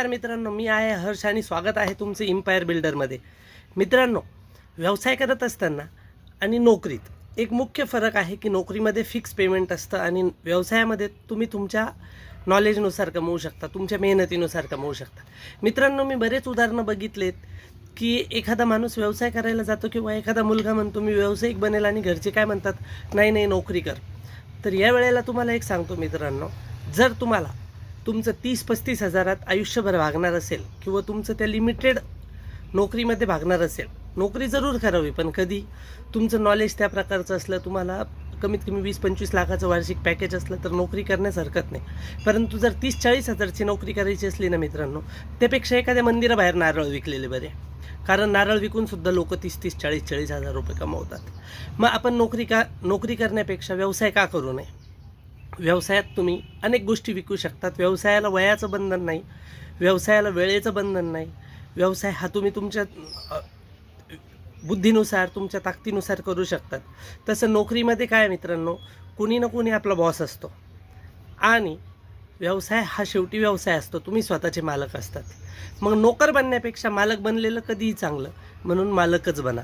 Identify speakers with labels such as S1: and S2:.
S1: नमस्कार मित्रांनो, मी आहे हर्ष आणि स्वागत आहे तुमचे एम्पायर बिल्डरमध्ये. मित्रांनो, व्यवसाय करत असताना आणि नोकरीत एक मुख्य फरक आहे की नोकरीमध्ये फिक्स पेमेंट असतं आणि व्यवसायामध्ये तुम्ही तुमच्या नॉलेजनुसार कमवू शकता, तुमच्या मेहनतीनुसार कमवू शकता. मित्रांनो, मी बरेच उदाहरणं बघितलेत की एखादा माणूस व्यवसाय करायला जातो किंवा एखादा मुलगा म्हणतो मी व्यावसायिक बनेल आणि घरचे काय म्हणतात, नाही नाही नोकरी कर. तर या वेळेला तुम्हाला एक सांगतो मित्रांनो, जर तुम्हाला तुमचं 30-35 हजारात आयुष्यभर भागणार असेल किंवा तुमचं त्या लिमिटेड नोकरीमध्ये भागणार असेल, नोकरी जरूर करावी, पण कधी तुमचं नॉलेज त्या प्रकारचं असलं, तुम्हाला कमीत कमी 20-25 लाखाचं वार्षिक पॅकेज असलं तर नोकरी करण्यास हरकत नाही. परंतु जर 30-40 हजारची नोकरी करायची असली ना मित्रांनो, त्यापेक्षा एखाद्या मंदिराबाहेर नारळ विकलेले बरे. कारण नारळ विकूनसुद्धा लोक 30-30, 40-40 हजार रुपये कमवतात. मग आपण नोकरी करण्यापेक्षा व्यवसाय का करू नये? व्यवसायात तुम्ही अनेक गोष्टी विकू शकतात. व्यवसायाला वयाचं बंधन नाही, व्यवसायाला वेळेचं बंधन नाही. व्यवसाय हा तुम्ही तुमच्या बुद्धीनुसार, तुमच्या ताकदीनुसार करू शकतात. तसं नोकरीमध्ये काय मित्रांनो, कुणी ना कुणी आपला बॉस असतो आणि व्यवसाय हा शेवटी व्यवसाय असतो, तुम्ही स्वतःचे मालक असतात. मग नोकर बनण्यापेक्षा मालक बनलेलं कधीही चांगलं, म्हणून मालकच बना.